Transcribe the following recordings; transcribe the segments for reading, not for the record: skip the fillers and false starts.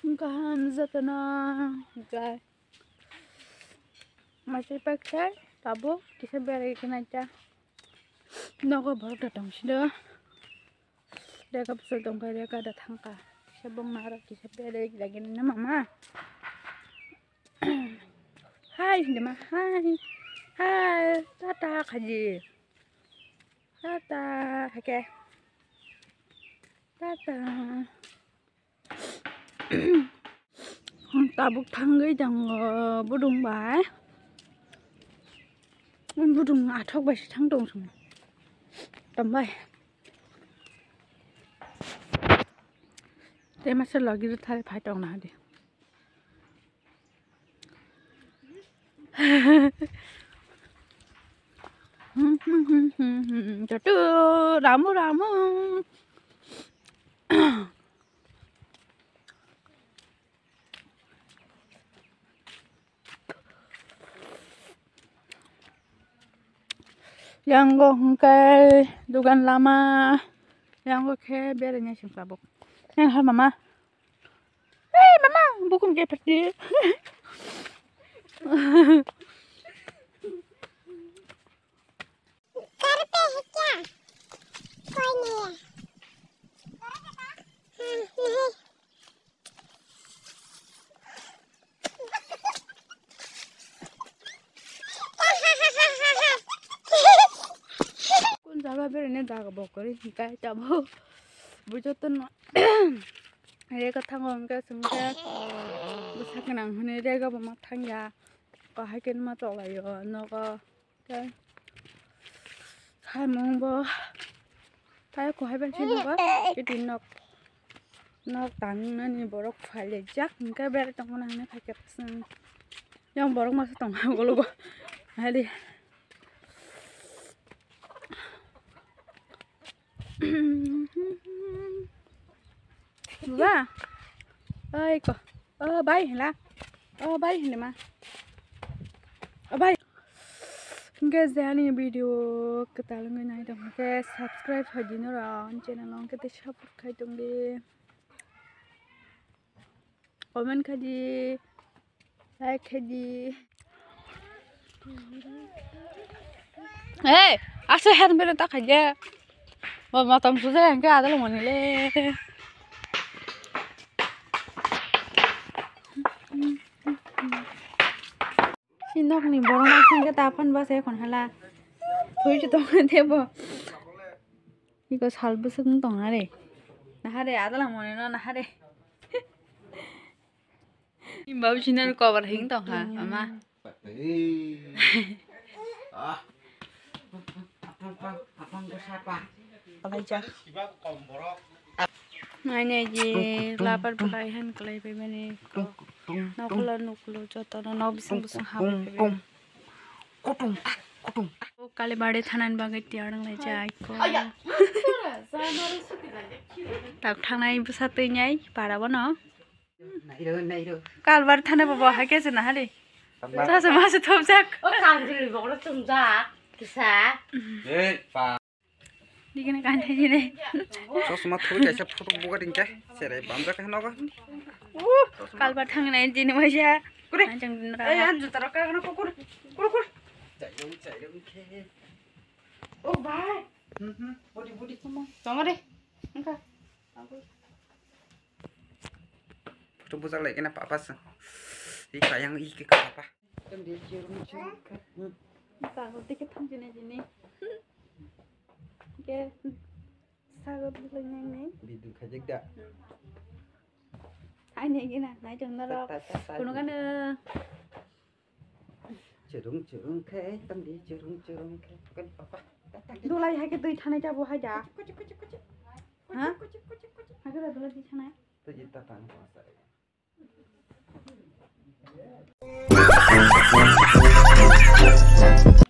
Gahan zatana guys. Masih pakai tabu kita berikan aja. Naga baru datang sudah. Dia kapsul dong dia kada tangka. Sebong marah kita beri lagi nih mama. Hai mama hai. Hai tata kaji. Tata oke. Tata. Tabuk thanggai jang budung bai. Budung athok bai thang dong sung. Tam bai. Te masal lagi tu thare phai tong na di. Jatuh ramu. Yang ngkai dugan lama, yang ngkai berenya sing sabuk. Yang hal mama. Hey mama, bukan kayak pergi. Karpe है क्या? कोई नहीं है। नहीं। Kun jaga berenya jaga bokori kai jabo. Bujoton mereka tanggung ke sengke. Besar kenang mereka bawa tangga. Kahakin mata layo naga kai. Hai mong bo. Kai ko hai ban sini ba. Jadi nok tang nani borok phale jak kai ber tong na ne kai kepsen. Yang borok masuk tong golo go. Hadi. Ba. Ơi cô. Bay hả? Bay hả mà? Bay. Guys, ini video kita lengan aja dong. Guys, subscribe aja nih orang channel orang kita support kai dong deh. Komen kaji, like kaji. Hey, asal hand beri tak aja. Mau tong susah yang ada lo mana le. Sinok nih borong langsung ke tapan bahasa kon hala. Thôi chứ tong thế bo. Iko salbu sung tong hare. Nah hare ada lah mana no nah hare. Imbau sinar cover hing tong ha mama. Belajar. Mana je lapar belaihan kelai pemene. Nuklo joto no bisang hab. Kutung. Kali bade thanan bagai tiarang lai jai ko. Tak thanai busatui nyai parabo no. Nairo. Kal bar thana babo ha ke sena hale. Sa masuk thomjak. Kang diri bokro thomjak. Kisa. Pa. Di kena kan thaji ne. Sosma thoi kaisa photo boga dingka. Serai bamja ka noga. Kal bar thangnai jini maisa. Kure. Anjang dinra. Anju taraka kana kukur. Chạy dong ke. Oh bye. Budi. Tong deh. Engka. Photo boga lại cái nào apa sih? Di sayang i ke apa? Kan dia cium. Sago dikit jini. Ke sago bilangnya nih. Bidu kajik dak. Ai nih gina, naik jeng naro. Kuno kan Cerung ke, tam dia cerung ke. Kan apa? dulai hai ke tui thane jabo hai ja. Ha? Agak dulai di sana. Tu jita tang puasa.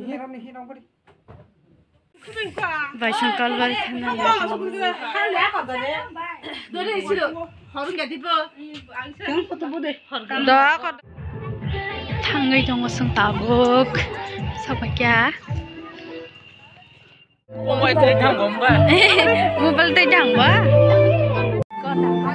Hiram budi. Baisang kalbar thana ya. Thangai dong sung tabuk. Sabai kya? Mobile tay jang bomba. Mobile tay jang ba? Con nào?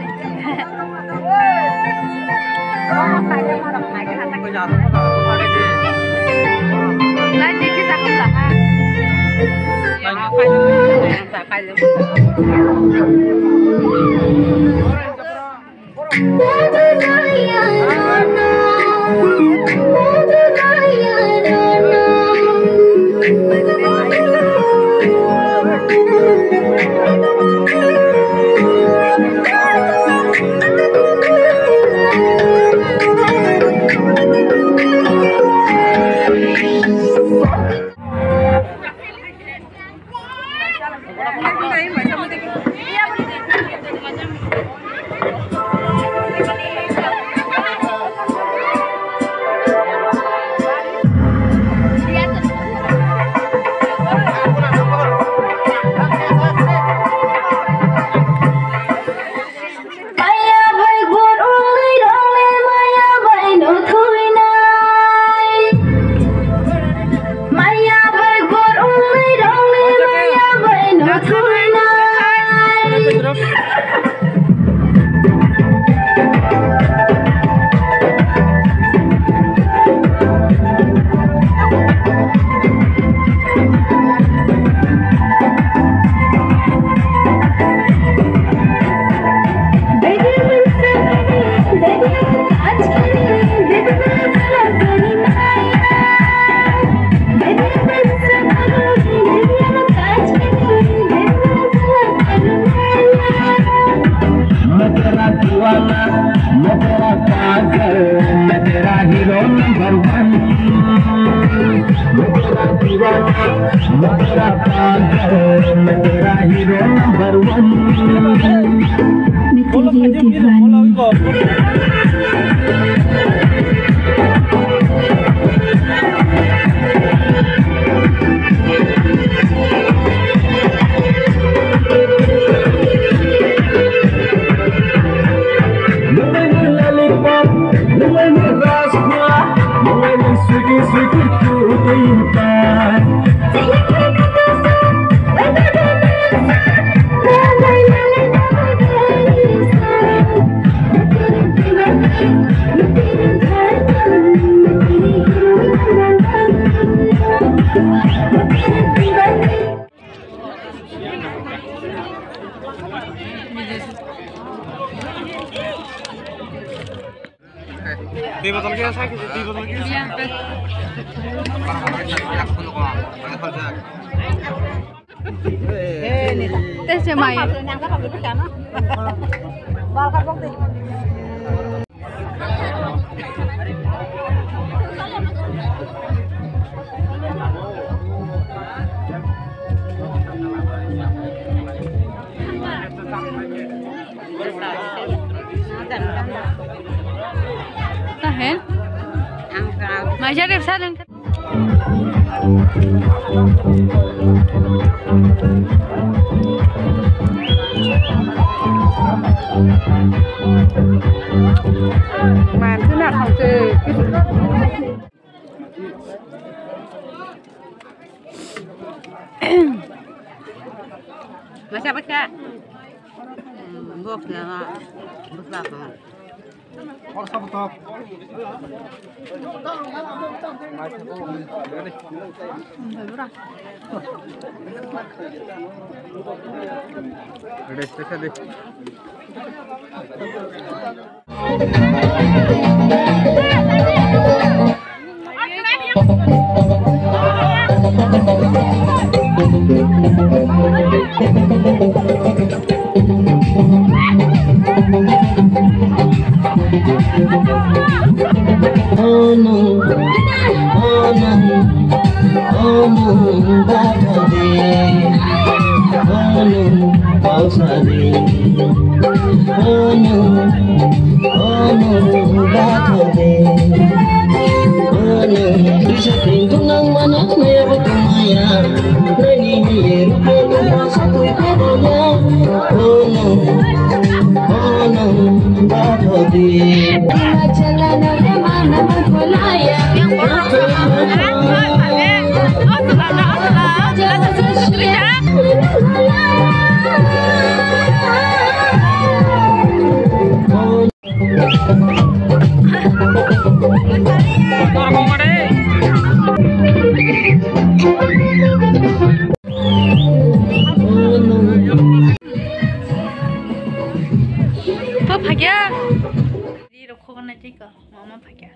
Tahan. Maja deh saling. Mà cứ nào học từ Masa baca? Bok ya, bok apa? Orang sama top. Udah spesial deh. Oh no, oh no, oh no, Bhagavate. Oh no, Bhagavate. Oh no, Bhagavate. Oh no, bisa pintu nang manak may pagkumaya. Naniniyer ko na sa tuwi pedanya. Oh no, Bhagavate. Oh मामा भाग्या री रखो करना चाहिए का मामा भाग्या